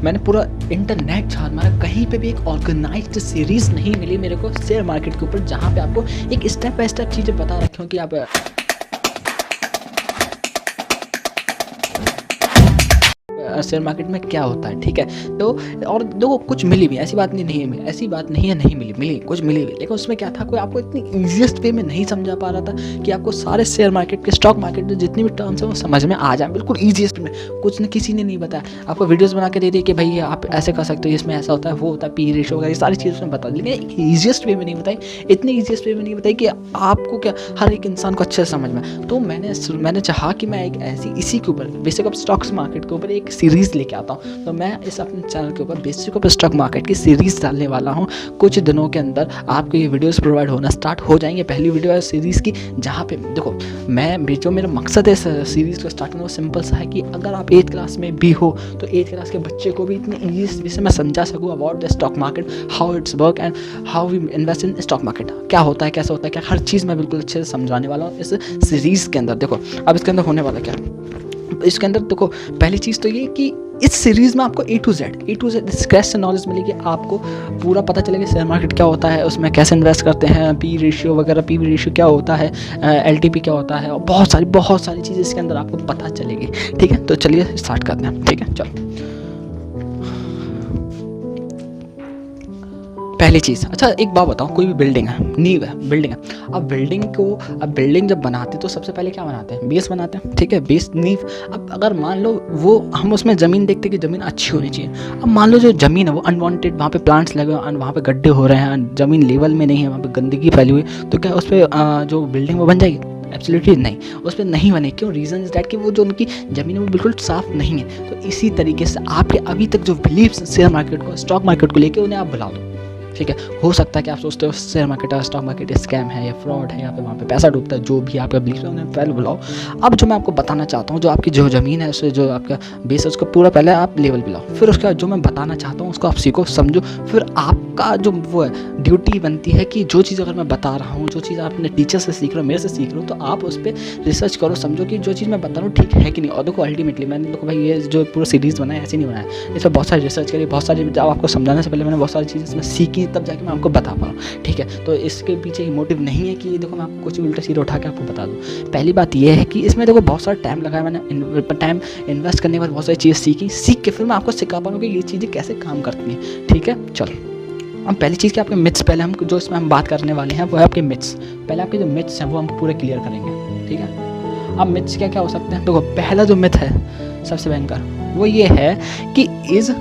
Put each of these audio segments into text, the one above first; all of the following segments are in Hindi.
मैंने पूरा इंटरनेट झाड़ मारा, कहीं पे भी एक ऑर्गेनाइज्ड सीरीज़ नहीं मिली मेरे को शेयर मार्केट के ऊपर, जहाँ पे आपको एक स्टेप बाय स्टेप चीज़ें बता रखी हो कि आप शेयर मार्केट में क्या होता है, ठीक है। तो और देखो कुछ मिली भी, ऐसी बात नहीं है, ऐसी बात नहीं है नहीं मिली कुछ मिली भी, लेकिन उसमें क्या था, कोई आपको इतनी ईजीएस्ट वे में नहीं समझा पा रहा था कि आपको सारे शेयर मार्केट के, स्टॉक मार्केट के जितनी भी टर्म्स हैं वो समझ में आ जाए बिल्कुल ईजीएस्ट में। कुछ न किसी ने नहीं बताया, आपको वीडियोज़ बना के दे दिए कि भाई आप ऐसे कर सकते हो, इसमें ऐसा होता है, वो होता है, पी रेशो वगैरह, ये सारी चीज़ उसमें बता दी, लेकिन ईजीएस्ट वे में नहीं बताई, इतनी ईजीएस्ट वे में नहीं बताई कि आपको क्या हर एक इंसान को अच्छे से समझ में। तो मैंने चाहा कि मैं एक ऐसी इसी के ऊपर बेसिक ऑफ स्टॉक्स मार्केट के ऊपर एक सीरीज़ लेके आता हूँ। तो मैं इस अपने चैनल के ऊपर बेसिक ऑफ स्टॉक मार्केट की सीरीज़ डालने वाला हूँ। कुछ दिनों के अंदर आपको ये वीडियोस प्रोवाइड होना स्टार्ट हो जाएंगे। पहली वीडियो है सीरीज़ की, जहाँ पे देखो जो मेरा मकसद है इस सीरीज़ को स्टार्ट करना वो सिंपल सा है कि अगर आप 8th क्लास में भी हो तो 8th क्लास के बच्चे को भी इतनी ईजी से मैं समझा सकूँ about the stock market, how it's work and how we invest in stock market, क्या होता है, कैसे होता है, क्या हर चीज़ मैं बिल्कुल अच्छे से समझाने वाला हूँ इस सीरीज़ के अंदर। देखो अब इसके अंदर होने वाला क्या, इसके अंदर देखो पहली चीज़ तो ये कि इस सीरीज़ में आपको ए टू जेड स्क्रैच से नॉलेज मिलेगी, आपको पूरा पता चलेगा शेयर मार्केट क्या होता है, उसमें कैसे इन्वेस्ट करते हैं, पी रेशियो वगैरह, पी रेशियो क्या होता है, एलटीपी क्या होता है, और बहुत सारी चीज़ें इसके अंदर आपको पता चलेगी, ठीक है। तो चलिए स्टार्ट करते हैं, ठीक है। चलो पहली चीज़, अच्छा एक बात बताओ, कोई भी बिल्डिंग है, नींव है, बिल्डिंग है, अब बिल्डिंग जब बनाते तो सबसे पहले क्या बनाते हैं, बेस बनाते हैं, ठीक है, बेस नींव। अब अगर मान लो वो हम उसमें ज़मीन देखते कि ज़मीन अच्छी होनी चाहिए, अब मान लो जो ज़मीन है वो अनवांटेड, वहाँ पे प्लांट्स लगे हुए, वहाँ पे गड्ढे हो रहे हैं, ज़मीन लेवल में नहीं है, वहाँ पे गंदगी फैली हुई, तो क्या उस पर जो बिल्डिंग वो बन जाएगी? एब्सोल्युटली नहीं, उस पर नहीं बने। क्यों? रीज़न इज डैट कि वो जो उनकी ज़मीन है वो बिल्कुल साफ़ नहीं है। तो इसी तरीके से आपके अभी तक जो बिलीव्स शेयर मार्केट को, स्टॉक मार्केट को लेके, उन्हें आप भुला दो, ठीक है। हो सकता है कि आप सोचते हो शेयर मार्केट और स्टॉक मार्केट स्कैम है या फ्रॉड है, या फिर वहाँ पे पैसा डूबता है, जो भी आपका बिलीफ है उन्हें पहले बुलाओ। अब जो मैं आपको बताना चाहता हूँ, जो आपकी जो ज़मीन है उससे जो आपका बेस है उसको पूरा पहले आप लेवल पे लाओ, फिर उसके बाद जो मैं बताना चाहता हूँ उसको आप सीखो, समझो। फिर आपका जो वो है ड्यूटी बनती है कि जो चीज़ अगर मैं बता रहा हूँ, जो चीज़ आप अपने टीचर से सीख रहे हो, मेरे से सीख रहे हो, तो आप उस पर रिसर्च करो, समझो कि जो चीज़ मैं बता रहा हूँ ठीक है कि नहीं। और देखो अल्टीमेटली मैंने देखो भाई ये जो पूरा सीरीज़ बनाया ऐसे नहीं बनाया, इस पर बहुत सारी रिसर्च करी, बहुत सारी, जब आपको समझाने से पहले मैंने बहुत सारी चीज़ें इसमें सीखी, तब जाके मैं आपको बता पा रहा हूँ, ठीक है। तो इसके पीछे मोटिव नहीं है कि देखो मैं आपको कुछ उल्टा सीधा उठा के आपको बता दूँ। पहली बात ये है कि इसमें देखो बहुत सारा टाइम लगाया मैंने, टाइम इन्वेस्ट करने के बाद बहुत सारी चीज़ें सीख के फिर मैं आपको सिखा पा रहा हूँ कि ये चीज़ें कैसे काम करती हैं, ठीक है। चलो अब पहली चीज़ कि आपके मिथ्स, पहले हम जो इसमें हम बात करने वाले हैं वो है आपके मिथ्स। पहले आपके जो मिथ्स हैं वो हम पूरे क्लियर करेंगे, ठीक है। अब मिथ्स क्या क्या हो सकते हैं? देखो पहला जो मिथ है सबसे भयंकर, वो ये है कि is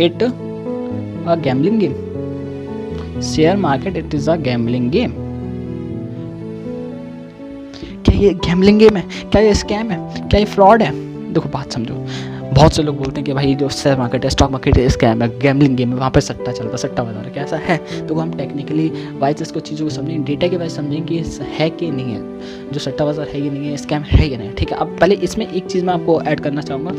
it a gambling game? Share market it is a gambling game? क्या ये गैम्बलिंग गेम है? क्या ये स्कैम है? क्या ये फ्रॉड है? देखो बात समझो, बहुत से लोग बोलते हैं कि भाई जो शेयर मार्केट है, स्टॉक मार्केट है, स्कैम है, गैम्बलिंग गेम है, वहाँ पे सट्टा चलता है, सट्टा बाजार है, क्या ऐसा है? तो हम टेक्निकली वाइज इसको चीज़ों को समझेंगे, डेटा के वाइज समझेंगे कि है कि नहीं है, जो सट्टा बाजार है कि नहीं है, स्कैम है कि नहीं, ठीक है। अब पहले इसमें एक चीज़ मैं आपको ऐड करना चाहूँगा।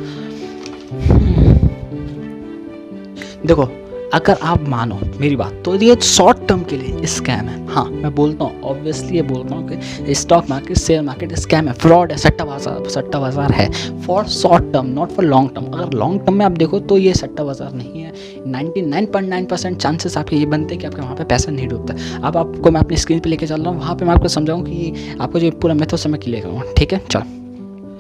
देखो अगर आप मानो मेरी बात, तो ये शॉर्ट टर्म के लिए स्कैम है। हाँ मैं बोलता हूँ, ऑब्वियसली ये बोलता हूँ कि stock market, share market scam है, फ्रॉड है, सट्टा बाजार है for short term, not for long term. अगर लॉन्ग टर्म में आप देखो तो ये सट्टा बाजार नहीं है। 99.9% चांसेस आपके ये बनते हैं कि आपके वहाँ पे पैसा नहीं डूबता। अब आपको मैं अपनी स्क्रीन पे लेके चल रहा हूँ, वहाँ पे मैं आपको समझाऊँ कि आपको जो पूरा मेथड से मैं क्लियर करूँगा, ठीक है। चलो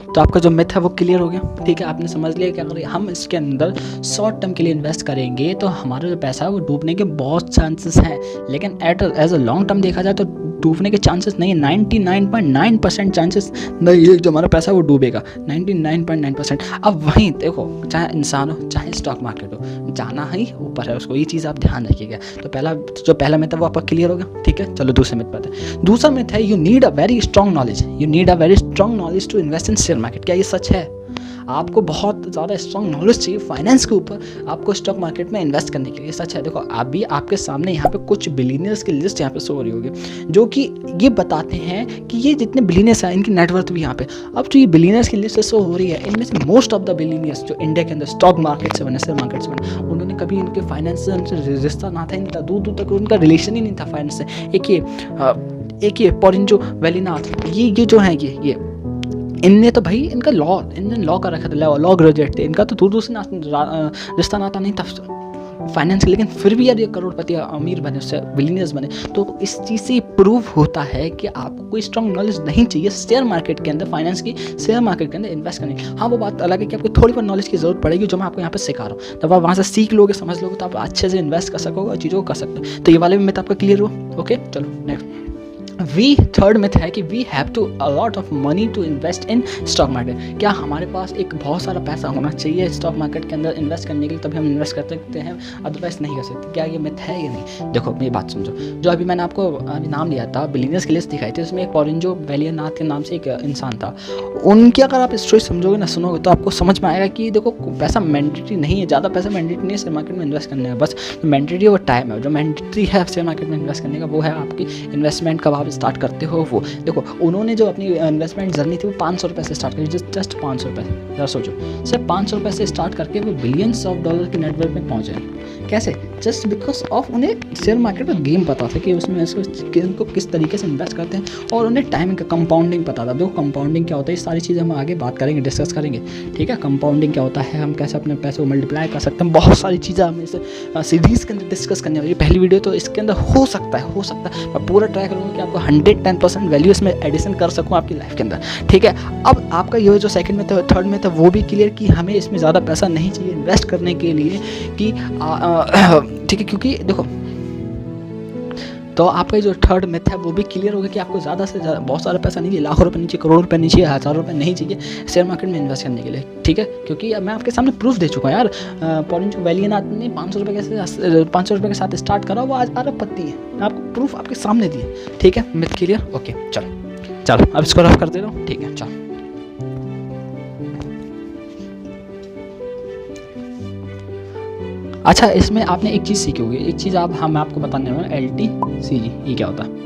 तो आपका जो मिथ है वो क्लियर हो गया, ठीक है। आपने समझ लिया कि अगर हम इसके अंदर शॉर्ट टर्म के लिए इन्वेस्ट करेंगे तो हमारा जो पैसा है वो डूबने के बहुत चांसेस हैं, लेकिन एज अ लॉन्ग टर्म देखा जाए तो डूबने के चांसेस नहीं है। 99.9% चांसेस नहीं है जो हमारा पैसा वो डूबेगा, 99.9%। अब वहीं देखो, चाहे इंसान हो चाहे स्टॉक मार्केट हो, जाना ही ऊपर है उसको, ये चीज़ आप ध्यान रखिएगा। तो पहला मिथ है वो आपका क्लियर हो गया, ठीक है। चलो दूसरे मिथ पर आते हैं। दूसरा मिथ है you need a very strong knowledge to invest in share market. क्या ये सच है? आपको बहुत ज़्यादा स्ट्रॉन्ग नॉलेज चाहिए फाइनेंस के ऊपर आपको स्टॉक मार्केट में इन्वेस्ट करने के लिए, सच है। देखो अभी आपके सामने यहाँ पे कुछ बिलीनियर्स की लिस्ट यहाँ पे शो हो रही होगी, जो कि ये बताते हैं कि ये जितने बिलीनियर्स हैं इनकी नेटवर्थ भी यहाँ पे। अब जो ये बिलीनियर्स की लिस्ट शो हो रही है, इनमें से मोस्ट ऑफ द बिलीनियर्स जो इंडिया के अंदर स्टॉक मार्केट से बने, शेयर मार्केट से बने, उन्होंने कभी इनके फाइनेंस से रिश्ता ना था, नहीं था, दूर तक उनका रिलेशन ही नहीं था फाइनेंस से। एक ये पॉरिंजो वैलीनाथ, ये जो है ये इनने तो भाई इनका इनने लॉ का रखा था, लॉ ग्रेजुएट थे, इनका तो दूर दूर से रिश्ता नाता नहीं था फाइनेंस, लेकिन फिर भी यार ये करोड़पति अमीर बने, उससे बिलियनियर्स बने। तो इस चीज़ से प्रूव होता है कि आपको कोई स्ट्रॉन्ग नॉलेज नहीं चाहिए शेयर मार्केट के अंदर, फाइनेंस की शेयर मार्केट के अंदर इन्वेस्ट करने की। हाँ, वो बात अलग है कि आपको थोड़ी बहुत नॉलेज की जरूरत पड़ेगी, जो मैं आपको यहाँ पे सिखा रहा हूँ। तब आप वहाँ से सीख लोगे, समझ लोगे, तो आप अच्छे से इन्वेस्ट कर सकोगे और चीज़ों को कर सकते हो। तो ये वाले भी मिथ आपका क्लियर हो। ओके, चलो नेक्स्ट। थर्ड मिथ है कि we have to a lot of money to invest in stock market. क्या हमारे पास एक बहुत सारा पैसा होना चाहिए स्टॉक मार्केट के अंदर इन्वेस्ट करने के लिए, तभी हम इन्वेस्ट कर सकते हैं, अदरवाइज नहीं कर सकते? क्या ये मिथ है या नहीं? देखो मेरी बात समझो, जो अभी मैंने आपको अभी नाम लिया था, बिलियनियर्स की लिस्ट दिखाई थी, उसमें एक पॉरिंजो वैलियनाथ के नाम से एक इंसान था। उनकी अगर आप स्टोरी समझोगे ना, सुनोगे, तो आपको समझ में आएगा कि देखो पैसा मैंडेटरी नहीं है, ज़्यादा पैसा मैंडेटरी नहीं है शेयर मार्केट में इन्वेस्ट करने का। बस मैंडेटरी वो टाइम है, जो मैंडेटरी है शेयर मार्केट में इन्वेस्ट करने का, वो है आपकी इन्वेस्टमेंट कब आप स्टार्ट करते हो। वो देखो उन्होंने जो अपनी इन्वेस्टमेंट जर्नी थी वो 500 रुपये से स्टार्ट करी, जस्ट 500 रुपये। जरा सोचो, सिर्फ 500 रुपये से स्टार्ट करके वो बिलियंस ऑफ डॉलर के नेटवर्क में पहुंचे। कैसे? जस्ट बिकॉज ऑफ उन्हें शेयर मार्केट का गेम पता था कि उसमें इनको किस तरीके से इन्वेस्ट करते हैं, और उन्हें टाइमिंग का कंपाउंडिंग पता था। देखो कंपाउंडिंग क्या होता है, ये सारी चीज़ें हम आगे बात करेंगे, डिस्कस करेंगे, ठीक है। कंपाउंडिंग क्या होता है, हम कैसे अपने पैसे को मल्टीप्लाई कर सकते हैं, बहुत सारी चीज़ें हम इस सीरीज़ के अंदर डिस्कस करने वाली। पहली वीडियो तो इसके अंदर हो सकता है मैं पूरा ट्राई करूँगा कि आपको 110% वैल्यू इसमें एडिशन कर सकूँ आपकी लाइफ के अंदर, ठीक है। अब आपका ये जो सेकंड में था, थर्ड में था, वो भी क्लियर कि हमें इसमें ज़्यादा पैसा नहीं चाहिए इन्वेस्ट करने के लिए, कि ठीक है, क्योंकि देखो, तो आपका जो थर्ड मेथ है वो भी क्लियर होगा कि आपको ज़्यादा से ज़्यादा बहुत सारा पैसा नहीं चाहिए, लाखों रुपए नहीं चाहिए, करोड़ रुपए नहीं चाहिए, हज़ारों रुपए नहीं चाहिए शेयर मार्केट में इन्वेस्ट करने के लिए, ठीक है। क्योंकि अब मैं आपके सामने प्रूफ दे चुका हूँ यार, पॉरिंजो वैलियनाथ ने 500 रुपये के साथ स्टार्ट करा, वो आज अरबपति है। मैं आपको प्रूफ आपके सामने दिए, ठीक है। Myth clear? ओके, चलो अब इसको रफ कर दे रहा हूँ, ठीक है। चलो अच्छा, इसमें आपने एक चीज़ सीखी होगी, एक चीज़ हम आपको बताने वाले हैं, LTCG, ये क्या होता है?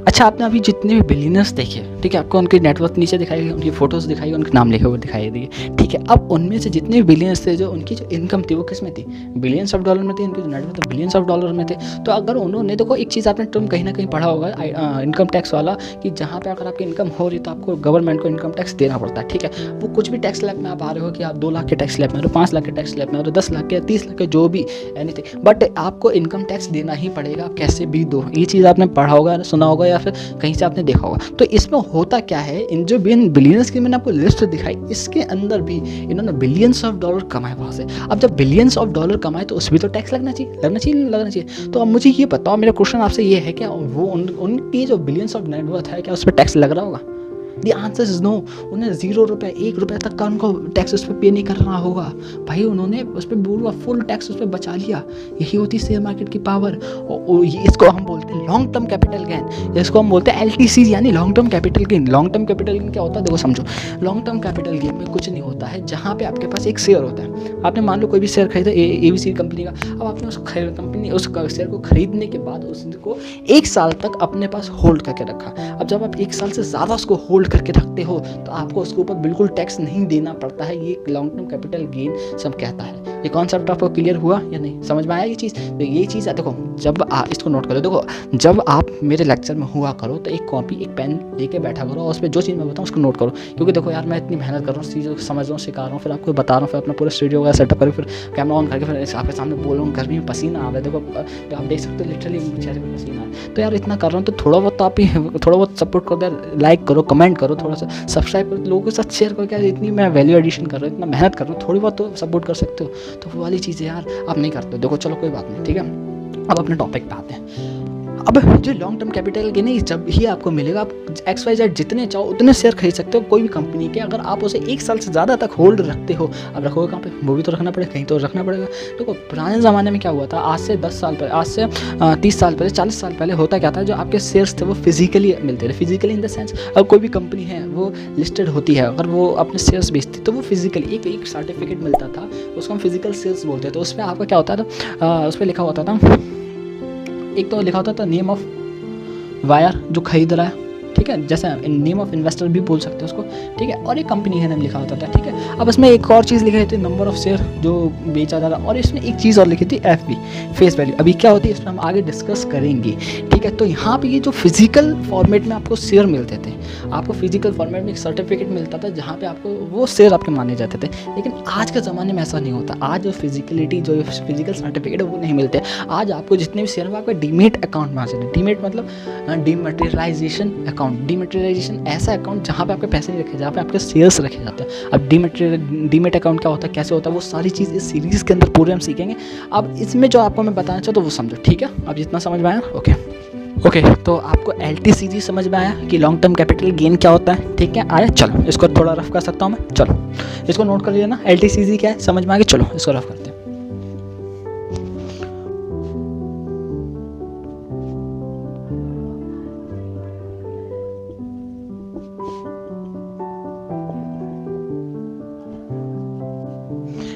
अच्छा, आपने अभी जितने भी बिलियनर्स देखे, ठीक है, आपको उनके नेटवर्क नीचे दिखाई, उनकी फोटोज़ दिखाई, उनके नाम लिखे हुए दिखाई दिए, ठीक है। अब उनमें से जितने भी बिलियनर्स थे, जो उनकी जो इनकम थी वो किस में थी? बिलियंस ऑफ डॉलर में थी। उनके जो नेटवर्क था बिलियंस ऑफ डॉलर में थे। तो अगर उन्होंने, देखो एक चीज़ आपने टर्म कहीं ना कहीं पढ़ा होगा, इनकम टैक्स वाला, कि जहाँ पे अगर आपकी इनकम हो रही है तो आपको गवर्नमेंट को इनकम टैक्स देना पड़ता है, ठीक है। वो कुछ भी टैक्स स्लैब में आप आ रहे हो कि आप 2 लाख के टैक्स स्लैब में, 5 लाख के टैक्स स्लैब में, 10 लाख के, 30 लाख के, जो भी एनीथिंग, बट आपको इनकम टैक्स देना ही पड़ेगा, आप कैसे भी दो। ये चीज़ आपने पढ़ा होगा, सुना होगा, या फिर कहीं से आपने देखा होगा। तो इसमें होता क्या है, इन जो बिलियनर्स की मैंने आपको लिस्ट दिखाई, इसके अंदर भी इन्होंने बिलियंस ऑफ डॉलर कमाए वहाँ से। अब जब बिलियंस ऑफ डॉलर कमाए तो उसमें तो टैक्स लगना चाहिए। तो अब मुझे ये बताओ, मेरा क्वेश्चन आपसे ये है, क्या वो उनकी जो बिलियंस ऑफ नेटवर्थ है, क्या उस पर टैक्स लग रहा होगा? The answer is no. उन्हें 0 रुपये, 1 रुपये तक का उनको टैक्स उस पर पे नहीं करना होगा भाई। उन्होंने उस पर पूरा फुल टैक्स उस पर बचा लिया। यही होती है शेयर मार्केट की पावर। और इसको हम बोलते हैं लॉन्ग टर्म कैपिटल गेन, इसको हम बोलते हैं LTC, यानी long term capital gain. Long term capital gain क्या होता है, देखो समझो, लॉन्ग टर्म कैपिटल गेन में कुछ नहीं होता है। जहाँ पे आपके पास एक शेयर होता है, आपने मान लो कोई भी शेयर खरीदा ABC कंपनी का, अब आपने उस शेयर को खरीदने के बाद उसको 1 साल तक अपने पास होल्ड करके रखा। अब जब आप 1 साल से ज़्यादा उसको होल्ड करके रखते हो तो आपको उसके ऊपर बिल्कुल टैक्स नहीं देना पड़ता है। ये लॉन्ग टर्म कैपिटल गेन सब कहता है। ये कॉन्सेप्ट आपको क्लियर हुआ या नहीं, समझ में आया ये चीज़? तो ये चीज़ देखो, जब इसको नोट करो, देखो जब आप मेरे लेक्चर में हुआ करो तो एक कॉपी, एक पेन लेके बैठा करो, और उस पर जो चीज़ मैं बताऊँ उसको नोट करो। क्योंकि देखो यार, मैं इतनी मेहनत कर रहा हूँ, चीज़ों को समझ रहा हूँ, सिखा रहा हूँ, फिर आपको बता रहा हूँ, फिर अपना पूरा स्टूडियो वगैरह सेटअप करके, फिर कैमरा ऑन करके, फिर आपके सामने बोल रहा हूँ, गर्मी में पसीना आ रहा है, देखो तो आप देख सकते हो लिटरली चेहरे में पसीना है। तो यार इतना कर रहा हूँ, तो थोड़ा बहुत तो आप ही थोड़ा बहुत सपोर्ट करो यार, लाइक करो, कमेंट करो, थोड़ा सा सब्सक्राइब करो, लोगों के साथ शेयर करो। क्या इतनी मैं वैल्यू एडिशन कर रहा हूँ, इतना मेहनत कर रहा हूँ, थोड़ी बहुत तो सपोर्ट कर सकते हो। तो वो वाली चीज़ें यार आप नहीं करते। देखो चलो कोई बात नहीं, ठीक है। अब अपने टॉपिक पे आते हैं। अब जो लॉन्ग टर्म कैपिटल गेन है, जब ही आपको मिलेगा, आप XYZ जितने चाहो उतने शेयर खरीद सकते हो कोई भी कंपनी के। अगर आप उसे 1 साल से ज़्यादा तक होल्ड रखते हो, अब रखोगे कहाँ पे? वो भी तो रखना पड़ेगा, कहीं तो रखना पड़ेगा। देखो पुराने ज़माने में क्या हुआ था, आज से 10 साल पहले, आज से 30 साल पहले, 40 साल पहले होता क्या था, जो आपके शेयर्स थे वो फिजिकली मिलते थे। फिजिकली इन द सेंस, अगर कोई भी कंपनी है वो लिस्टेड होती है, अगर वो अपने शेयर्स बेचती तो वो फिजिकली एक सर्टिफिकेट मिलता था, उसको हम फिजिकल शेयर्स बोलते थे। तो उस पर आपका क्या होता था, उस पर लिखा होता था, एक तो लिखा होता था नेम ऑफ वायर जो खरीद रहा है, ठीक ठीक है, जैसे नेम ऑफ इन्वेस्टर भी बोल सकते हैं उसको, ठीक है, और एक कंपनी का नाम लिखा होता था, ठीक है। अब इसमें एक और चीज़ लिखी होती है नंबर ऑफ शेयर जो बेचा जा रहा, और इसमें एक चीज़ और लिखी थी FV, फेस वैल्यू। अभी क्या होती है इसमें हम आगे डिस्कस करेंगे, ठीक है। तो यहाँ पे ये जो फिजिकल फॉर्मेट में आपको शेयर मिलते थे, आपको फिजिकल फॉर्मेट में एक सर्टिफिकेट मिलता था जहाँ पे आपको वो शेयर आपके माने जाते थे, लेकिन आज के ज़माने में ऐसा नहीं होता। आज जो फिजिकलिटी जो फिजिकल सर्टिफिकेट है वो नहीं मिलते। आज आपको जितने भी शेयर हैं आपका डीमेट अकाउंट में आ जाते हैं। डीमेट मतलब डीमैटेरियलाइजेशन अकाउंट। डीमैटेरियलाइजेशन ऐसा अकाउंट जहाँ पे आपके पैसे नहीं रखे, जहाँ पे आपके शेयर्स रखे जाते हैं। अब डीमेट अकाउंट क्या होता है, कैसे होता है, वो सारी चीज़ इस सीरीज़ के अंदर पूरे हम सीखेंगे। अब इसमें जो आपको मैं बताना चाहता हूँ वो समझो, ठीक है। अब जितना समझ में आया, ओके, तो आपको LTCG समझ में आया कि लॉन्ग टर्म कैपिटल गेन क्या होता है, ठीक है, आया। चलो इसको थोड़ा रफ कर सकता हूँ मैं, चलो इसको नोट कर लिया ना, LTCG क्या है समझ में आ गया। चलो इसको रफ करते हैं।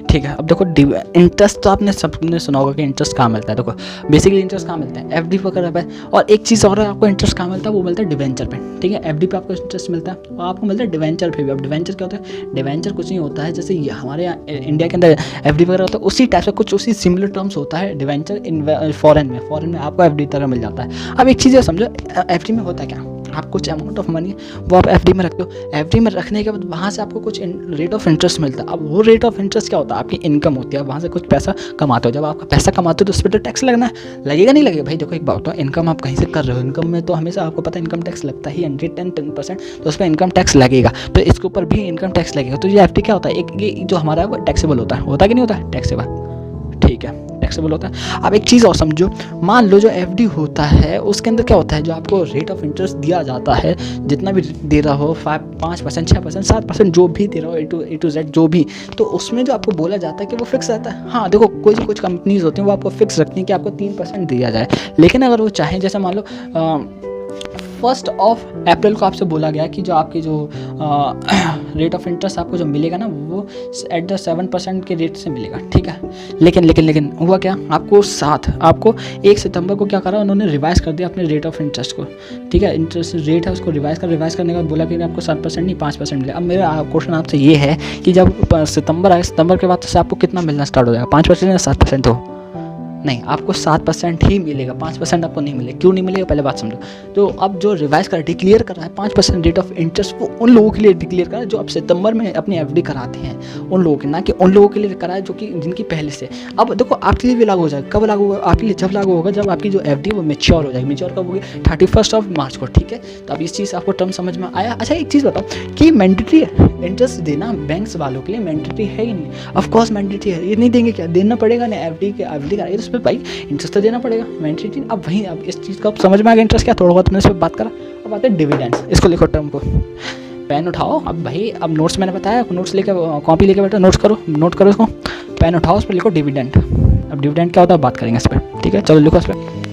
ठीक है, अब देखो इंटरेस्ट तो आपने सबने सुना होगा कि इंटरेस्ट कहाँ मिलता है। देखो बेसिकली इंटरेस्ट कहाँ मिलता है, FD वगैरह पे। और एक चीज़ और है, आपको इंटरेस्ट कहाँ मिलता है, वो मिलता है डिवेंचर पे, ठीक है। FD पे आपको इंटरेस्ट मिलता है और आपको मिलता है डिवेंचर पे भी। अब डिवेंचर क्या होता है, डिवेंचर कुछ नहीं होता है जैसे ये हमारे यहाँ इंडिया के अंदर FD वगैरह होता है, उसी टाइप से कुछ उसी सिमिलर टर्म्स होता है डिवेंचर इन फॉरेन में आपको FD तरह मिल जाता है। अब एक चीज़ समझो, FD में होता है क्या, आप कुछ अमाउंट ऑफ मनी वो आप FD में रखते हो। FD में रखने के बाद वहाँ से आपको कुछ रेट ऑफ इंटरेस्ट मिलता है। अब वो रेट ऑफ इंटरेस्ट क्या होता है, आपकी इनकम होती है, वहाँ से कुछ पैसा कमाते हो। जब आपका पैसा कमाते हो तो उस पर तो टैक्स लगना है, लगेगा नहीं लगेगा भाई। देखो एक बात होता है, इनकम आप कहीं से कर रहे हो, इनकम में तो हमेशा आपको पता है इनकम टैक्स लगता ही 110%, तो उस पर इनकम टैक्स लगेगा, तो इसके ऊपर भी इनकम टैक्स लगेगा। तो ये FD क्या होता है, एक ये जो हमारा है वो टैक्सेबल होता है कि नहीं होता है, टैक्सेबल, ठीक है, टैक्सेबल होता है। अब एक चीज़ और समझो, मान लो जो FD होता है उसके अंदर क्या होता है, जो आपको रेट ऑफ इंटरेस्ट दिया जाता है, जितना भी दे रहा हो 5%, 6%, 7%, जो भी दे रहा हो A to Z जो भी, तो उसमें जो आपको बोला जाता है कि वो फिक्स रहता है। हाँ देखो कुछ कंपनीज होती हैं वो आपको फिक्स रखती हैं कि आपको 3% दिया जाए, लेकिन अगर वो चाहें, जैसे मान लो 1 अप्रैल को आपसे बोला गया कि जो आपकी जो रेट ऑफ इंटरेस्ट आपको जो मिलेगा ना वो एट द 7% के रेट से मिलेगा, ठीक है। लेकिन हुआ क्या, आपको 1 सितंबर को क्या करा, उन्होंने रिवाइज़ कर दिया अपने रेट ऑफ इंटरेस्ट को, ठीक है। इंटरेस्ट रेट है उसको रिवाइज़ करने के बाद बोला कि आपको 7% नहीं 5% मिलेगा। अब मेरा क्वेश्चन आपसे ये है कि जब सितंबर आए, सितंबर के बाद से आपको कितना मिलना स्टार्ट हो जाएगा, 5% या 7%? हो नहीं, आपको 7% ही मिलेगा, 5% आपको नहीं मिलेगा। क्यों नहीं मिलेगा पहले बात समझो। तो अब जो रिवाइज कर डिक्लेयर कर रहा है 5% रेट ऑफ इंटरेस्ट, वो उन लोगों के लिए डिक्लेयर कर रहा है जो अब सितंबर में अपनी FD कराते हैं, उन लोगों के, ना कि उन लोगों के लिए करा है जो कि जिनकी पहले से। अब देखो आपके लिए भी लागू हो जाएगा, कब लागू होगा आपके लिए, जब लागू होगा जब आपकी जो FD वो मेच्योर हो जाएगी। मेच्योर कब होगी, 31 मार्च को, ठीक है। तो अब इस चीज़ आपको टर्म समझ में आया। अच्छा एक चीज़ बताओ कि मैंडेटरी है इंटरेस्ट देना बैंक्स वालों के लिए, मैंडेटरी है ही नहीं? ऑफकोर्स मैंडेटरी है, ये नहीं देंगे क्या, देना पड़ेगा ना। FD कराएगी तो उस पर भाई इंटरेस्ट तो देना पड़ेगा, मैंडेटरी। अब वहीं अब इस चीज़ को समझ में आ गया, इंटरेस्ट क्या, थोड़ा बहुत तुमने इस पर बात करा। अब आते हैं डिविडेंड्स, इसको लिखो टर्म को, पेन उठाओ। अब भाई अब नोट्स मैंने बताया, नोट्स लेके कॉपी लेके बैठो, नोट करो इसको, पेन उठाओ, उस पर लिखो डिविडेंड। अब डिविडेंड क्या होता है बात करेंगे इस पर, ठीक है। चलो लिखो इस पर।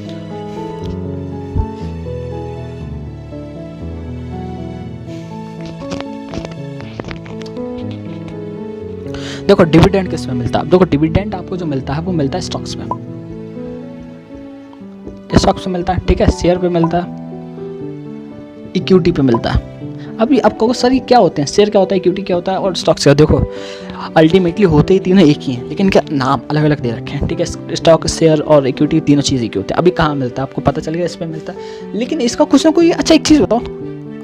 देखो डिविडेंड किस में मिलता है, देखो डिविडेंड आपको जो मिलता है वो मिलता है स्टॉक्स में, स्टॉक्स में मिलता है, ठीक है। शेयर पे मिलता है, इक्विटी पे मिलता है। अभी आप कहो सर ये क्या होते हैं, शेयर क्या होता है, इक्विटी क्या होता है और स्टॉक्स क्या? देखो अल्टीमेटली होते ही तीनों एक ही हैं, लेकिन क्या नाम अलग अलग दे रखे हैं, ठीक है। स्टॉक, शेयर और इक्विटी तीनों चीज़ एक ही होते हैं। अभी कहाँ मिलता है आपको पता चल गया, इस पर मिलता है, लेकिन इसका कुछ ना कोई। अच्छा एक चीज़ बताओ,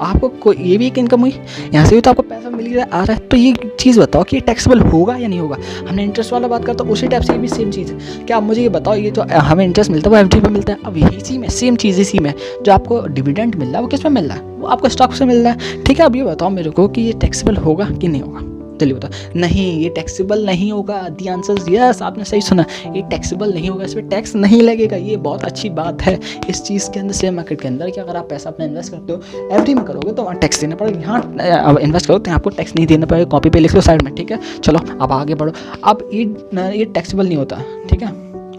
आपको कोई ये भी एक इनकम हुई, यहाँ से भी तो आपको पैसा मिल रहा आ रहा है, तो ये चीज़ बताओ कि ये टैक्सेबल होगा या नहीं होगा। हमने इंटरेस्ट वाला बात करता, उसी टाइप से ये भी सेम चीज़ है। क्या आप मुझे ये बताओ, ये जो हमें इंटरेस्ट मिलता है वो FD पे मिलता है। अब यही इसी में सेम चीज़ इसी में जो आपको डिविडेंड मिल रहा है वो किस में मिल रहा है, वो आपको स्टॉक से मिल रहा है, ठीक है। अब ये बताओ मेरे को कि ये टैक्सेबल होगा कि नहीं होगा, चलिए बताओ। नहीं, ये टैक्सेबल नहीं होगा। दी आंसर यस, आपने सही सुना, ये टैक्सेबल नहीं होगा, इस पर टैक्स नहीं लगेगा। ये बहुत अच्छी बात है इस चीज़ के अंदर, शेयर मार्केट के अंदर, कि अगर आप पैसा अपना इन्वेस्ट करते हो FD में करोगे तो वहाँ टैक्स देना पड़ेगा, यहाँ इन्वेस्ट करो तो आपको टैक्स नहीं देना पड़ेगा। कॉपी पे लिख लो साइड में, ठीक है। चलो अब आगे बढ़ो। अब ये टैक्सेबल नहीं होता, ठीक है,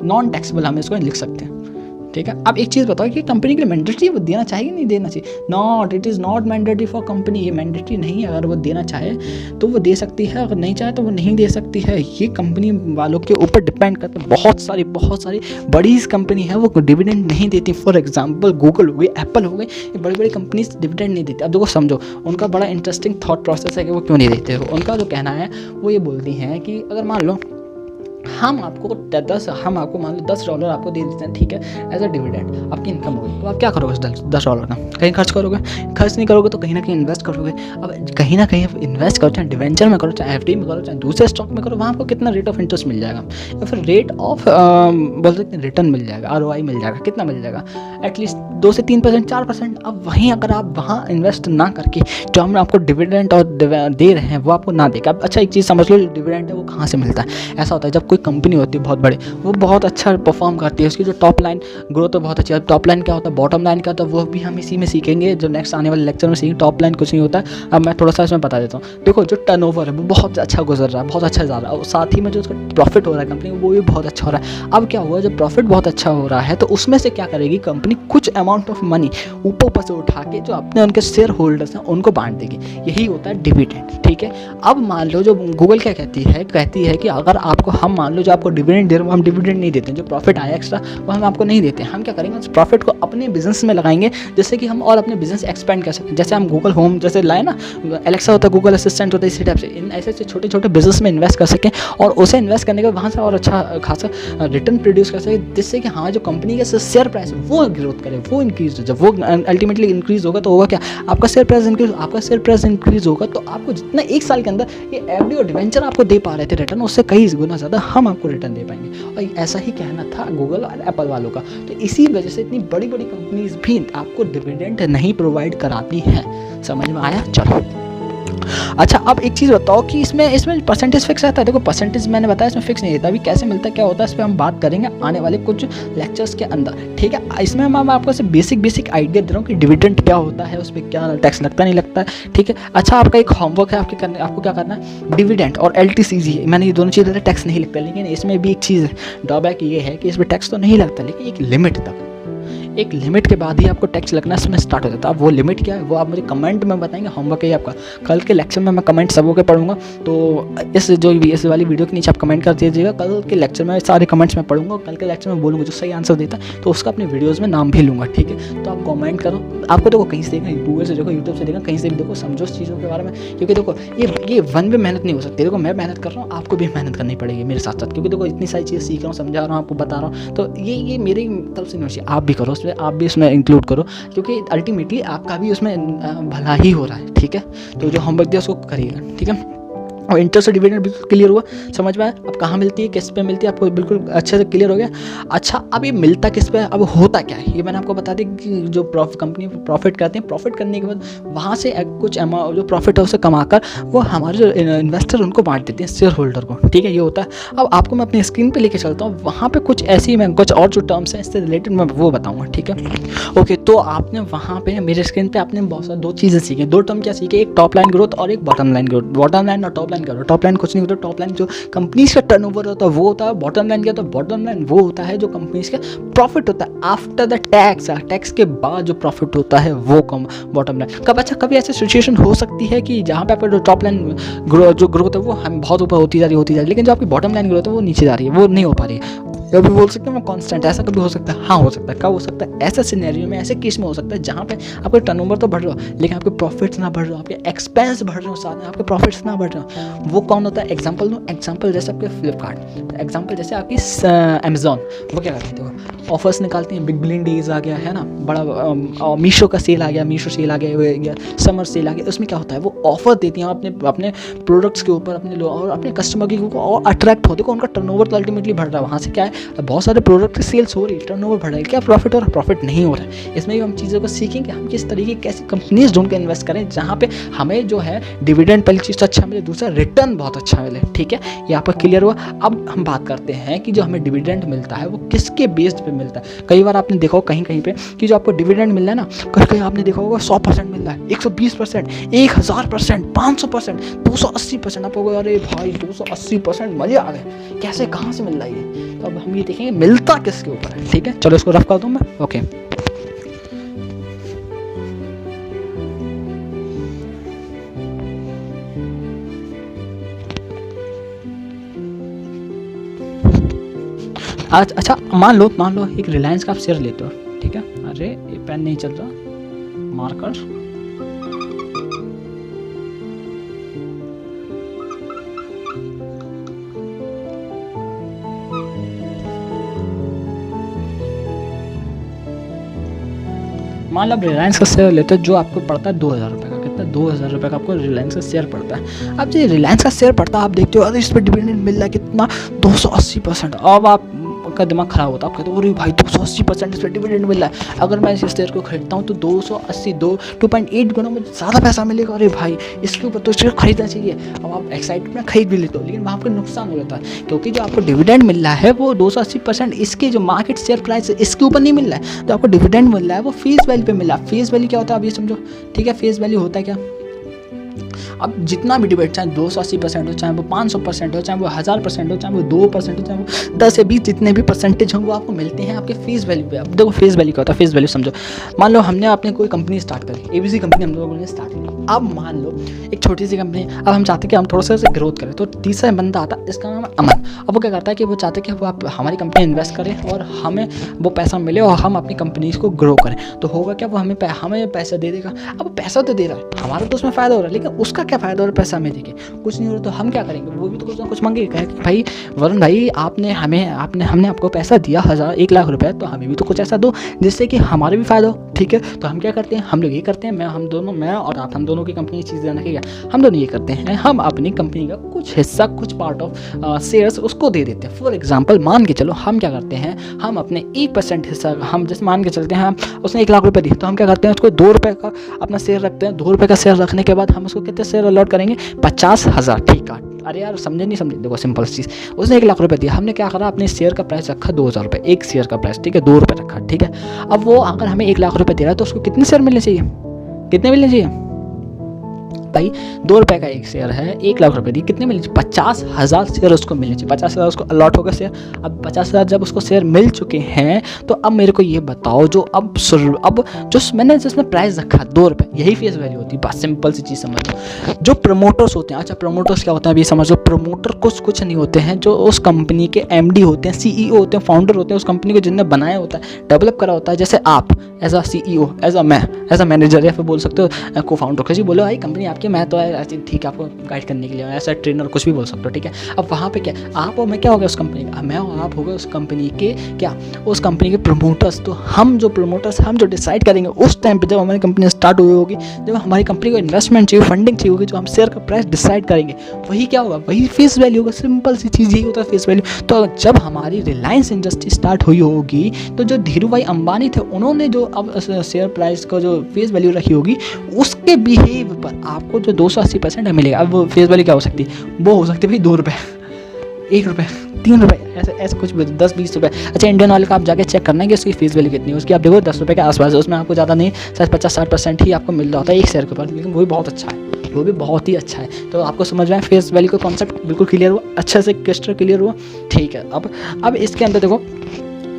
नॉन टैक्सेबल हम इसको लिख सकते हैं, ठीक है। अब एक चीज़ बताओ कि कंपनी के लिए मैंडेटरी वो देना चाहिए नहीं देना चाहिए? Not, it is not mandatory for company, ये मैंडेटरी नहीं है। अगर वो देना चाहे तो वो दे सकती है, अगर नहीं चाहे तो वो नहीं दे सकती है। ये कंपनी वालों के ऊपर डिपेंड करता है। बहुत सारी बड़ी कंपनी है वो डिविडेंड नहीं देती। फॉर एग्जाम्पल गूगल हो गई, एप्पल हो गई, ये बड़ी बड़ी कंपनीज डिविडेंड नहीं देती। अब देखो समझो, उनका बड़ा इंटरेस्टिंग थॉट प्रोसेस है कि वो क्यों नहीं देते हो। उनका जो कहना है वो ये बोलती हैं कि अगर मान लो हम आपको मान लो $10 आपको दे देते हैं, ठीक है, एज अ डिविडेंड, आपकी इनकम हो गई, तो आप क्या करोगे उस $10 का? कहीं खर्च करोगे? खर्च नहीं करोगे तो कहीं ना कहीं इन्वेस्ट करोगे। अब कहीं ना कहीं इन्वेस्ट करो, चाहे डिवेंचर में करो, चाहे एफडी में करो, चाहे दूसरे स्टॉक में करो, वहाँ आपको कितना रेट ऑफ इंटरेस्ट मिल जाएगा, या फिर रेट ऑफ बोल सकते हैं रिटर्न मिल जाएगा, ROI मिल जाएगा। कितना मिल जाएगा? एटलीस्ट 2 से 3%, 4%। अब वहीं अगर आप वहाँ इन्वेस्ट ना करके जो हम आपको डिविडेंड और दे रहे हैं वो आपको ना देगा। अब अच्छा एक चीज़ समझ लो, डिविडेंड है वो कहाँ से मिलता है? ऐसा होता है जब कोई कंपनी होती है बहुत बड़ी, वो बहुत अच्छा परफॉर्म करती है, उसकी जो टॉप लाइन ग्रोथ है बहुत अच्छी है। टॉप लाइन क्या होता है, बॉटम लाइन क्या होता है, वो भी हम इसी में सीखेंगे जो नेक्स्ट आने वाले लेक्चर में सीखेंगे। टॉप लाइन कुछ नहीं होता है। अब मैं थोड़ा सा इसमें बता देता हूँ। देखो जो टर्नओवर है वो बहुत अच्छा गुजर रहा है, बहुत अच्छा जा रहा है, और साथ ही में जो उसका प्रॉफिट हो रहा है कंपनी वो भी बहुत अच्छा हो रहा है। अब क्या हुआ, जब प्रॉफिट बहुत अच्छा हो रहा है तो उसमें से क्या करेगी कंपनी, कुछ अमाउंट ऑफ मनी ऊपर से उठा के जो अपने उनके शेयर होल्डर्स हैं उनको बांट देगी। यही होता है डिविडेंड, ठीक है। अब मान लो जो गूगल क्या कहती है कि अगर आपको हम मान लो जो आपको डिविडेंड दे रहे हो, हम डिविडेंड नहीं देते हैं, जो प्रॉफिट आया एक्स्ट्रा वो हम आपको नहीं देते हैं। हम क्या करेंगे, उस प्रॉफिट को अपने बिजनेस में लगाएंगे, जिससे कि हम और अपने बिजनेस एक्सपेंड कर सकें। जैसे हम गूगल होम जैसे लाए ना, एलेक्सा होता है, गूगल असिस्टेंट होता है, इसी टाइप से इन ऐसे छोटे छोटे बिजनेस में इन्वेस्ट कर सकें, और उसे इन्वेस्ट करने के बाद वहाँ से और अच्छा खासा रिटर्न प्रोड्यूस कर सकें, जिससे कि हाँ जो कंपनी का शेयर प्राइस वो ग्रोथ करे, वो इंक्रीज हो। जब वो अल्टीमेटली इंक्रीज होगा तो होगा क्या, आपका शेयर प्राइस इंक्रीज होगा, तो आपको जितना एक साल के अंदर ये एफडी और डिवेंचर आपको दे पा रहे थे रिटर्न, उससे कई गुना ज़्यादा हम आपको रिटर्न दे पाएंगे। और ऐसा ही कहना था गूगल और एप्पल वालों का। तो इसी वजह से इतनी बड़ी बड़ी कंपनीज भी आपको डिविडेंड नहीं प्रोवाइड कराती हैं। समझ में आया? चलो अच्छा, अब एक चीज़ बताओ कि इसमें परसेंटेज फिक्स रहता है? देखो परसेंटेज मैंने बताया इसमें फिक्स नहीं रहता। अभी कैसे मिलता है, क्या होता है, इस पर हम बात करेंगे आने वाले कुछ लेक्चर्स के अंदर, ठीक है। इसमें मैं आपको सिर्फ बेसिक आइडिया दे रहा हूँ कि डिविडेंड क्या होता है, उस पर क्या टैक्स लगता नहीं लगता है, ठीक है। अच्छा, आपका एक होमवर्क है आपको क्या करना है, डिविडेंड और LTCG, मैंने ये दोनों चीज़ें टैक्स नहीं लगता, लेकिन इसमें भी एक चीज़ ड्रॉबैक ये है कि इसमें टैक्स तो नहीं लगता, लेकिन एक लिमिट के बाद ही आपको टैक्स लगना इसमें स्टार्ट हो जाता है। अब वो लिमिट क्या है वो आप मुझे कमेंट में बताएंगे। होमवर्क है आपका, कल के लेक्चर में मैं कमेंट सबों के पढ़ूंगा, तो इस वाली वीडियो के नीचे आप कमेंट कर दीजिएगा। कल के लेक्चर में सारे कमेंट्स में पढ़ूंगा, कल के लेक्चर में बोलूँगा जो सही आंसर देता है तो उसका अपने वीडियोज़ में नाम भी लूँगा, ठीक है। तो आप कॉमेंट करो, आपको देखो कहीं से देखा, गूगल से देखो, यूट्यूब से देखा, कहीं से भी देखो, समझो इस चीज़ों के बारे में। क्योंकि देखो ये वन वे मेहनत नहीं हो सकती। देखो मैं मेहनत कर रहा हूँ, आपको भी मेहनत करनी पड़ेगी मेरे साथ साथ, क्योंकि देखो इतनी सारी चीज़ें सीख रहा हूँ, समझा रहा हूँ, आपको बता रहा हूँ। तो ये मेरी तरफ से नहीं, आप भी करो उसमें, आप भी इसमें इंक्लूड करो, क्योंकि अल्टीमेटली आपका भी उसमें भला ही हो रहा है, ठीक है। तो जो होमवर्क दिया उसको करिएगा, ठीक है। और इंटरेस्ट और डिविडेंड बिल्कुल क्लियर हुआ, समझ में आया? अब कहाँ मिलती है, किस पे मिलती है, आपको बिल्कुल अच्छे से क्लियर हो गया। अच्छा, अब ये मिलता किस पे है, अब होता क्या है, ये मैंने आपको बता दी कि जो कंपनी प्रॉफिट करते हैं, प्रॉफिट करने के बाद वहाँ से कुछ अमाउंट जो प्रॉफिट है उसे कमाकर वो हमारे जो इन्वेस्टर उनको बांट देते हैं, शेयर होल्डर को, ठीक है। ये होता है। अब आपको मैं अपनी स्क्रीन पर लेके चलता हूँ, वहाँ पर कुछ ऐसी मैं कुछ और जो टर्म्स हैं इससे रिलेटेड मैं वो बताऊँगा, ठीक है। ओके, तो आपने वहाँ पर मेरे स्क्रीन पर आपने बहुत सारी 2 चीज़ें सीखी, 2 टर्म क्या सीखे, एक टॉप लाइन ग्रोथ और एक bottom line growth. Bottom line और top line growth, top line कुछ नहीं होता, टॉप लाइन जो कंपनीज का टर्नओवर होता है वो होता है। बॉटम लाइन क्या होता है, बॉटम लाइन वो होता है जो कंपनीज का प्रॉफिट होता है आफ्टर द टैक्स, टैक्स के बाद जो प्रॉफिट होता है वो कम बॉटम लाइन। कभी ऐसी सिचुएशन हो सकती है कि जहाँ पे आपका जो टॉप लाइन ग्रोथ है वो हम बहुत ऊपर होती जा रही है, लेकिन जो आपकी बॉटम लाइन ग्रोथ है वो नीचे जा रही है, वो नहीं हो पा रही है। कभी बोल सकते हैं वो कांस्टेंट, ऐसा कभी हो सकता है? हाँ हो सकता है। कब हो सकता है? ऐसा सिनेरियो में, ऐसे केस में हो सकता है जहाँ पे आपका टर्नओवर तो बढ़ रहा हो लेकिन आपके प्रॉफिट्स ना बढ़ रहे हो, आपके एक्सपेंस बढ़ रहे हो, साथ में आपके प्रॉफिट्स ना बढ़ रहे हो। वो कौन होता है? एग्जांपल दूँ, एग्जांपल जैसे आपके फ्लिपकार्ट, एग्जांपल जैसे आपकी अमेजॉन, वो क्या करते हो, ऑफर्स निकालती हैं, बिग बिलियन डेज आ गया है ना, बड़ा मीशो का सेल आ गया, मीशो सेल आ गया, समर सेल आ गया। उसमें क्या होता है, वो ऑफर देती हैं अपने प्रोडक्ट्स के ऊपर, अपने और अपने कस्टमर के ऊपर, और अट्रैक्ट हो, देखो उनका टर्नओवर तो अल्टीमेटली बढ़ रहा है, वहाँ से क्या है, बहुत सारे प्रोडक्ट की सेल्स हो रही है, टर्नओवर बढ़ रहा है, क्या प्रॉफिट हो रहा है? प्रॉफिट नहीं हो रहा है। इसमें भी हम चीज़ों को सीखेंगे, हम किस तरीके कैसी कंपनीज ढूंढ के इन्वेस्ट करें जहाँ पे हमें जो है डिविडेंड पहली चीज़ तो अच्छा मिले, दूसरा रिटर्न बहुत अच्छा मिले, ठीक है। ये आपका क्लियर हुआ। अब हम बात करते हैं कि जो हमें डिविडेंड मिलता है वो किसके बेस्ड पे मिलता है। कई बार आपने देखा हो कहीं पे कि जो आपको डिविडेंड मिल रहा है ना, कहीं आपने देखा होगा 100% मिल रहा है, 120%, 1000%, 500%, 280%। आप होगा अरे भाई 280%, मजे आ गए, कैसे, कहाँ से मिल रहा है ये? तो अब हम ये देखेंगे मिलता किसके ऊपर है, ठीक है। चलो इसको रफ कर दूँ मैं, ओके। आज अच्छा मान लो एक रिलायंस का आप शेयर लेते हो, ठीक है। अरे ये पेन नहीं चल रहा, मार्कर। मान लो आप रिलायंस का शेयर लेते हो जो आपको पड़ता है 2000 रुपये का, कितना 2000 रुपये का आपको रिलायंस का शेयर पड़ता है। अब जो रिलायंस का शेयर पड़ता है आप देखते हो अरे इस पर डिविडेंड मिल रहा है कितना 280%। अब आपका दिमाग खराब होता है, आप कहते हो अरे भाई 280% इस पर डिविडेंड मिल रहा है, अगर मैं इस शेयर को खरीदता हूँ तो 2.8 गुना मुझे ज़्यादा पैसा मिलेगा, अरे भाई इसके ऊपर तो शेयर खरीदना चाहिए। अब आप एक्साइटेड में खरीद भी लेते हो, लेकिन वहाँ पर नुकसान हो जाता है क्योंकि जो आपको डिविडेंड मिल रहा है वो 280% इसके जो मार्केट शेयर प्राइस है इसके ऊपर नहीं मिल रहा है। तो आपको डिविडेंड मिल रहा है वो फेस वैल्यू पे मिल रहा है। फेस वैल्यू क्या होता है आप ये समझो, ठीक है। फेस वैल्यू होता है क्या, अब जितना भी डिबेट चाहे 280% हो, चाहे वो 500% हो, चाहे वो 1000% हो, चाहे वो 2% हो, चाहे वो 10 या 20 जितने भी परसेंटेज हों वो आपको मिलते हैं आपके फेस वैल्यू पे। अब देखो फेस वैल्यू क्या होता है, फेस वैल्यू समझो। मान लो हमने आपने कोई कंपनी स्टार्ट करी, ABC कंपनी हम लोगों ने स्टार्ट की। अब मान लो एक छोटी सी कंपनी, अब हम चाहते हैं कि हम थोड़ा सा ग्रोथ करें, तो तीसरा बंदा आता है इसका नाम है अमन। अब वो क्या करता है कि वो चाहते हैं कि वो आप हमारी कंपनी इन्वेस्ट करें और हमें वो पैसा मिले और हम अपनी कंपनीज को ग्रो करें। तो होगा क्या, वो हमें पैसा दे देगा। अब पैसा तो दे रहा है, हमारा तो उसमें फ़ायदा हो रहा है, लेकिन उसका क्या फ़ायदा हो रहा है पैसा हमें देके, कुछ नहीं हो रहा। तो हम क्या करेंगे, वो भी तो कुछ ना कुछ मांगेगा कि भाई वरुण भाई हमने आपको पैसा दिया 1 लाख रुपए, तो हमें भी तो कुछ ऐसा दो जिससे कि हमारा भी फ़ायदा हो, ठीक है। तो हम क्या करते हैं, हम लोग ये करते हैं, मैं और आप, हम दोनों की कंपनी चीज़ देना, ठीक है। हम दोनों ये करते हैं, हम अपनी कंपनी का कुछ हिस्सा, कुछ पार्ट ऑफ शेयर्स उसको दे देते हैं। फॉर एग्जाम्पल मान के चलो हम क्या करते हैं, हम अपने 1% हिस्सा, हम जैसे मान के चलते हैं हम उसने 1 लाख रुपये दिए, तो हम क्या करते हैं उसको 2 रुपये का अपना शेयर रखते हैं। 2 रुपये का शेयर रखने के बाद हम उसको कितने शेयर अलॉट करेंगे, 50,000, ठीक है। अरे यार समझे नहीं समझे, देखो सिंपल चीज़, उसने 1 लाख रुपये दिया, हमने क्या करा, अपने शेयर का प्राइस रखा 2000 रुपये, एक शेयर का प्राइस, ठीक है, 2 रुपये रखा, ठीक है। अब वो अगर हमें 1 लाख रुपये दे रहा है तो उसको कितने शेयर मिलने चाहिए, कितने मिलने चाहिए भाई, 2 रुपये का एक शेयर है, 1 लाख रुपये दी, कितने मिलने चाहिए, 50,000 शेयर उसको मिलने चाहिए। 50,000 उसको अलॉट होगा शेयर। अब 50,000 जब उसको शेयर मिल चुके हैं तो अब मेरे को ये बताओ, जो अब जो मैंने जिसमें प्राइस रखा 2 रुपये, यही फेस वैल्यू होती है। बस सिंपल सी चीज़ समझ लो। जो प्रमोटर्स होते हैं, अच्छा प्रमोटर्स क्या होता है अभी समझ लो। प्रमोटर कुछ नहीं होते हैं, जो उस कंपनी के MD होते हैं, CEO होते हैं, फाउंडर होते हैं, उस कंपनी को जिनने बनाया होता है, डेवलप करा होता है। जैसे आप as a CEO, as a manager, या फिर बोल सकते हो को फाउंडर, कैसे बोलो भाई कंपनी आपकी, मैं तो ऐसे ठीक है आपको गाइड करने के लिए, ऐसा ट्रेनर कुछ भी बोल सकते हो, ठीक है। अब वहाँ पे क्या आप और मैं क्या हो गया उस कंपनी का, मैं और आप हो गए उस कंपनी के क्या, उस कंपनी के प्रमोटर्स। तो हम जो प्रमोटर्स, हम जो डिसाइड करेंगे उस टाइम पे जब हमारी कंपनी स्टार्ट हुई होगी, जब हमारी कंपनी को इन्वेस्टमेंट चाहिए, फंडिंग चाहिए होगी, जो हम शेयर का प्राइस डिसाइड करेंगे, वही क्या होगा, वही फेस वैल्यू होगा। सिंपल सी चीज़ यही होता है फेस वैल्यू। तो जब हमारी रिलायंस इंडस्ट्री स्टार्ट हुई होगी तो जो धीरू भाई अंबानी थे उन्होंने जो अब शेयर प्राइस को जो फेस वैल्यू रखी होगी उसके बिहेव पर आपको जो 280% मिलेगा। अब वो फेस वैल्यू क्या हो सकती है, वो हो सकती है भाई 2 रुपये, 1 रुपये, 3 रुपये, ऐसे कुछ भी, 10-20 रुपये। अच्छा इंडियन ऑयल का आप जाके चेक करना है कि उसकी फेस वैल्यू कितनी है, उसकी आप देखो 10 रुपये के आसपास है, उसमें आपको ज़्यादा नहीं, शायद 50-60% ही आपको मिल रहा होता है एक शेयर के ऊपर, लेकिन वो भी बहुत अच्छा है, वो भी बहुत ही अच्छा है। तो आपको समझ में आया फेस वैल्यू का कॉन्सेप्ट, बिल्कुल क्लियर हुआ, अच्छे से क्रिस्टल क्लियर हुआ, ठीक है। अब इसके अंदर देखो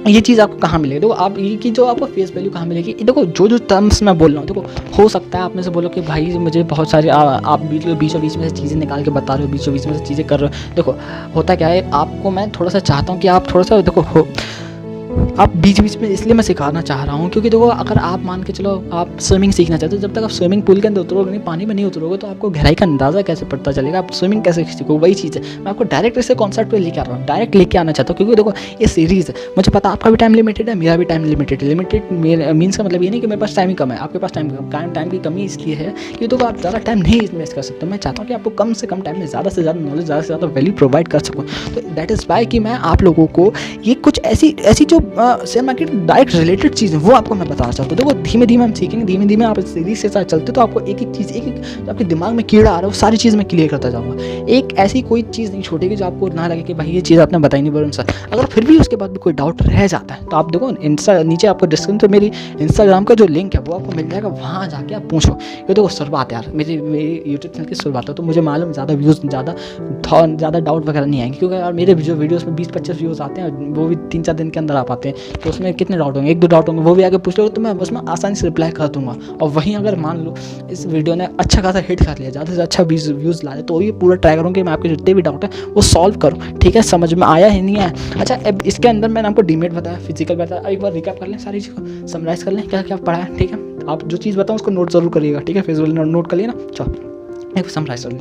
ये चीज़ आपको कहाँ मिलेगी, देखो आप ये कि जो आपको फेस वैल्यू कहाँ मिलेगी, देखो जो टर्म्स मैं बोल रहा हूँ, देखो हो सकता है आप में से बोलो कि भाई मुझे बहुत सारे आप बीचों बीच में से चीज़ें निकाल के बता रहे हो, बीचों बीच में से चीज़ें कर रहे हो। देखो होता क्या है, आपको मैं थोड़ा सा चाहता हूँ कि आप थोड़ा सा देखो आप बीच बीच में इसलिए मैं सिखाना चाह रहा हूँ क्योंकि देखो अगर आप मान के चलो आप स्विमिंग सीखना चाहते हो, जब तक आप स्विमिंग पूल के अंदर उतरोगे नहीं, पानी में नहीं उतरोगे, तो आपको गहराई का अंदाज़ा कैसे पड़ता चलेगा, आप स्विमिंग कैसे सीखोगे। वही चीज़ है, मैं आपको डायरेक्ट इसे कॉन्सेप्ट पे लेके आ रहा हूँ, डायरेक्ट लेके आना चाहता हूँ क्योंकि देखो ये सीरीज़ है, मुझे पता आपका भी टाइम लिमिटेड है, मेरा भी टाइम लिमिटेड है। लिमिटेड मीन्स का मतलब ये नहीं कि मेरे पास टाइम ही कम है, आपके पास टाइम की कमी इसलिए है कि देखो आप ज़्यादा टाइम नहीं इन्वेस्ट कर सकते। मैं चाहता हूँ कि आपको कम से कम टाइम में ज़्यादा से ज़्यादा नॉलेज, ज़्यादा से ज़्यादा वैल्यू प्रोवाइड कर सकूँ। तो दैट इज़ वाई कि मैं आप लोगों को ये कुछ ऐसी जो जो शेयर मार्केट डायरेक्ट रिलेटेड चीज़ है वो आपको मैं बताना चाहता हूँ। देखो धीमे धीमे हम सीखेंगे, धीमे धीमे आप सीरीज से साथ चलते तो आपको एक एक चीज़, एक एक जो आपके दिमाग में कीड़ा आ रहा है वो सारी चीज़ मैं क्लियर करता जाऊँगा। एक ऐसी कोई चीज़ नहीं छोड़ेगी जो आपको ना लगे कि भाई ये चीज़ आपने बताई नहीं बरन सर। अगर फिर भी उसके बाद भी कोई डाउट रह जाता है तो आप देखो नीचे आपको डिस्क्रिप्शन पे मेरी इंस्टाग्राम का जो लिंक है वो आपको मिल जाएगा, वहाँ जाके आप पूछो। ये देखो शुरुआत यार, मेरी यूट्यूब चैनल की शुरुआत है तो मुझे मालूम ज़्यादा व्यूज़ ज़्यादा डाउट वगैरह नहीं आएंगे, क्योंकि यार मेरे जो वीडियोस में 20-25 व्यूज़ आते हैं वो भी 3-4 दिन के अंदर आ पाते हैं, तो उसमें कितने डाउट होंगे, 1-2 डाउट होंगे, वो भी आके पूछ लो तो मैं उसमें आसानी से रिप्लाई कर दूँगा। और वहीं अगर मान लो इस वीडियो ने अच्छा खासा हिट कर लिया, ज़्यादा से अच्छा व्यूज़ ला दे, तो ये पूरा ट्राई करूँ कि मैं आपके जितने भी डाउट है वो सॉल्व करूँ। ठीक है, समझ में आया ही नहीं है। अच्छा अब इसके अंदर मैंने आपको डीमेट बताया, फिजिकल बताया, एक बार रिकैप कर लें, सारी चीज़ को समराइज़ कर लें क्या क्या पढ़ा है। ठीक है, आप जो चीज़ बताऊँ उसको नोट ज़रूर करिएगा। ठीक है, फेसबुक नोट कर लिया ना, चलो एक समराइज कर लें।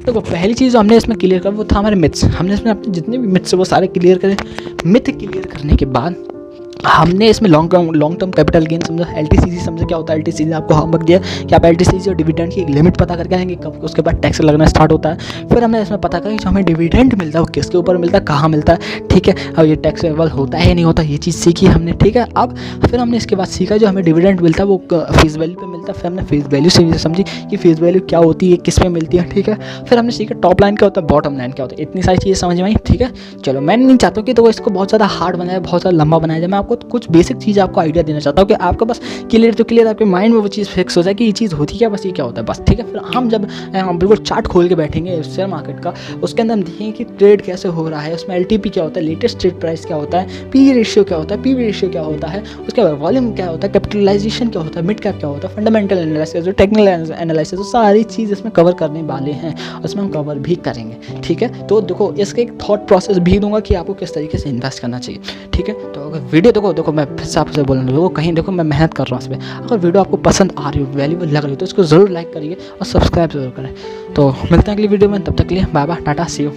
देखो पहली चीज़ जो हमने इसमें क्लियर कर वो था हमारे मिथ्स। हमने इसमें अपने जितने भी मिथ्स वो सारे क्लियर करे। मिथ क्लियर करने के बाद हमने इसमें लॉन्ग टर्म कैपिटल गेन समझा, एलटीसीजी समझा क्या होता है। एलटीसीजी आपको होमवर्क दिया कि आप एलटीसीजी और डिविडेंड की एक लिमिट पता करके आएंगे कब, उसके बाद टैक्स लगना स्टार्ट होता है। फिर हमने इसमें पता करा कि जो हमें डिविडेंड मिलता है वो किसके ऊपर मिलता है, कहाँ मिलता है। ठीक है, अब ये टैक्सेबल होता है या नहीं होता, ये चीज़ सीखी हमने। ठीक है, अब फिर हमने इसके बाद सीखा जो हमें डिविडेंड मिलता है वो फेस वैल्यू पे मिलता है। फिर हमने फेस वैल्यू से समझी कि फेस वैल्यू क्या होती है, किस पे मिलती है। ठीक है, फिर हमने सीखा टॉप लाइन क्या होता है, बॉटम लाइन क्या होता है। इतनी सारी चीज़ें समझ में आई। ठीक है, चलो मैं नहीं चाहता कि तो इसको बहुत ज़्यादा हार्ड बनाया, बहुत ज़्यादा लंबा बनाया जाए। मैं आपको कुछ बेसिक चीज़ आपको आइडिया देना चाहता हूँ कि आपको बस क्लियर तो क्लियर आपके माइंड में वो चीज़ फिक्स हो जाए कि ये चीज़ होती क्या, बस ये क्या होता है बस। ठीक है, फिर हम जब बिल्कुल चार्ट खोल के बैठेंगे शेयर मार्केट का, उसके अंदर हम देखेंगे कि ट्रेड कैसे हो रहा है, उसमें एलटीपी क्या होता है, लेटेस्ट ट्रेड प्राइस क्या होता है, पी रेशियो क्या होता है, पी रेशियो क्या होता है, उसके बाद वॉल्यूम क्या होता है, कैपिटलाइजेशन क्या होता है, मिड कैप क्या होता है, फंडामेंटल एनालिसिस, जो टेक्निकल एनालिसिस, वो सारी चीज़ इसमें कवर करने वाले हैं, उसमें हम कवर भी करेंगे। ठीक है, तो देखो इसके एक थॉट प्रोसेस भी दूंगा कि आपको किस तरीके से इन्वेस्ट करना चाहिए। ठीक है, तो अगर वीडियो देखो मैं फिर से आपसे बोलूँगा, देखो कहीं देखो मैं मेहनत कर रहा हूँ इस पर। अगर वीडियो आपको पसंद आ रही हो, वैल्यूबल लग रही हो तो इसको ज़रूर लाइक करिए और सब्सक्राइब जरूर करें। तो मिलते हैं अगली वीडियो में, तब तक के लिए bye bye, tata, see you.